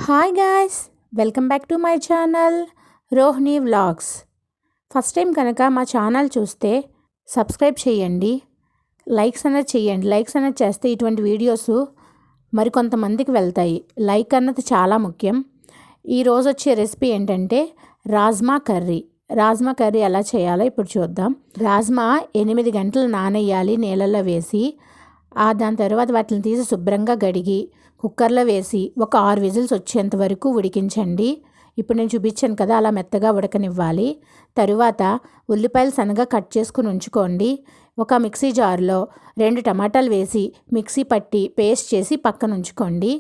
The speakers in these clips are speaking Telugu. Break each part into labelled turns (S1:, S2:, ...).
S1: Hi guys, welcome back to my channel Rohini vlogs. First time కనుక మా ఛానల్ చూస్తే సబ్స్క్రైబ్ చేయండి, లైక్స్ అనేది చేస్తే ఇటువంటి వీడియోస్ మరికొంతమందికి వెళ్తాయి. లైక్ అన్నది చాలా ముఖ్యం. ఈరోజు వచ్చే రెసిపీ ఏంటంటే రాజ్మా కర్రీ ఎలా చేయాలో ఇప్పుడు చూద్దాం. రాజ్మా 8 గంటలు నానెయ్యాలి నీళ్ళల్లో వేసి. దాని తర్వాత వాటిని తీసి శుభ్రంగా కడిగి కుక్కర్లో వేసి ఒక 6 విజిల్స్ వచ్చేంత వరకు ఉడికించండి. ఇప్పుడు నేను చూపించాను కదా, అలా మెత్తగా ఉడకనివ్వాలి. తరువాత ఉల్లిపాయలు సన్నగా కట్ చేసుకుని ఉంచుకోండి. ఒక మిక్సీ జార్లో 2 టమాటాలు వేసి మిక్సీ పట్టి పేస్ట్ చేసి పక్కన ఉంచుకోండి.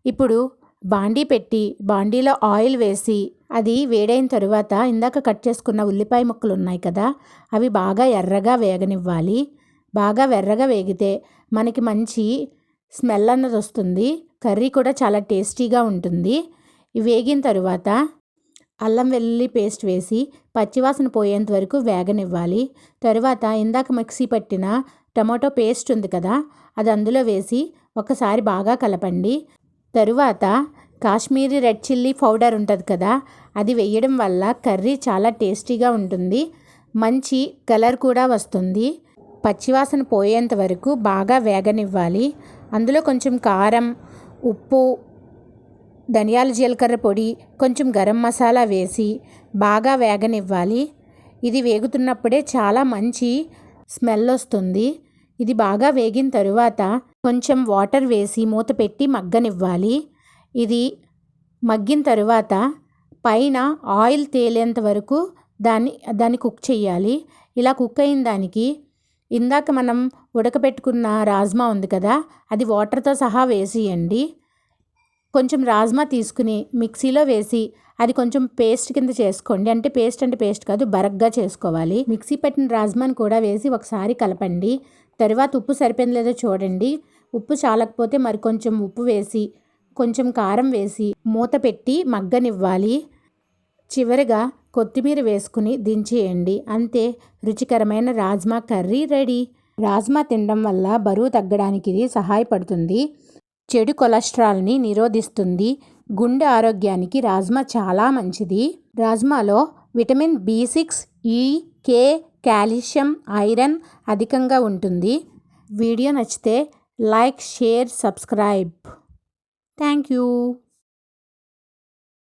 S1: ఇప్పుడు బాండీ పెట్టి బాండీలో ఆయిల్ వేసి అది వేడైన తరువాత ఇందాక కట్ చేసుకున్న ఉల్లిపాయ ముక్కలు ఉన్నాయి కదా, అవి బాగా ఎర్రగా వేగనివ్వాలి. బాగా ఎర్రగా వేగితే మనకి మంచి స్మెల్ అన్నది వస్తుంది. కర్రీ కూడా చాలా టేస్టీగా ఉంటుంది. ఇవి వేగిన తరువాత అల్లం వెల్లుల్లి పేస్ట్ వేసి పచ్చివాసన పోయేంత వరకు వేగనివ్వాలి. తరువాత ఇందాక మిక్సీ పట్టిన టమాటో పేస్ట్ ఉంది కదా, అది అందులో వేసి ఒకసారి బాగా కలపండి. తరువాత కాశ్మీరీ రెడ్ చిల్లీ పౌడర్ ఉంటుంది కదా, అది వేయడం వల్ల కర్రీ చాలా టేస్టీగా ఉంటుంది. మంచి కలర్ కూడా వస్తుంది. పచ్చివాసన పోయేంత వరకు బాగా వేగనివ్వాలి. అందులో కొంచెం కారం, ఉప్పు, ధనియాల జీలకర్ర పొడి, కొంచెం గరం మసాలా వేసి బాగా వేగనివ్వాలి. ఇది వేగుతున్నప్పుడే చాలా మంచి స్మెల్ వస్తుంది. ఇది బాగా వేగిన తరువాత కొంచెం వాటర్ వేసి మూత పెట్టి మగ్గనివ్వాలి. ఇది మగ్గిన తరువాత పైన ఆయిల్ తేలేంత వరకు దాన్ని కుక్ చేయాలి. ఇలా కుక్ అయిన దానికి ఇందాక మనం ఉడకపెట్టుకున్న రాజ్మా ఉంది కదా, అది వాటర్తో సహా వేసేయండి. కొంచెం రాజ్మా తీసుకుని మిక్సీలో వేసి అది కొంచెం పేస్ట్ కింద చేసుకోండి. అంటే పేస్ట్ కాదు, బరగ్గా చేసుకోవాలి. మిక్సీ పెట్టిన రాజ్మాను కూడా వేసి ఒకసారి కలపండి. తర్వాత ఉప్పు సరిపోయింది లేదో చూడండి. ఉప్పు చాలకపోతే మరి కొంచెం ఉప్పు వేసి కొంచెం కారం వేసి మూత పెట్టి మగ్గనివ్వాలి. చివరిగా కొత్తిమీర వేసుకుని దించేయండి. అంతే, రుచికరమైన రాజ్మా కర్రీ రెడీ. రాజ్మా తినడం వల్ల బరువు తగ్గడానికి ఇది సహాయపడుతుంది. చెడు కొలెస్ట్రాల్ని నిరోధిస్తుంది. గుండె ఆరోగ్యానికి రాజ్మా చాలా మంచిది. రాజ్మాలో vitamin B6, E, K, calcium, iron అధికంగా ఉంటుంది. వీడియో నచ్చితే like, share, subscribe. Thank you.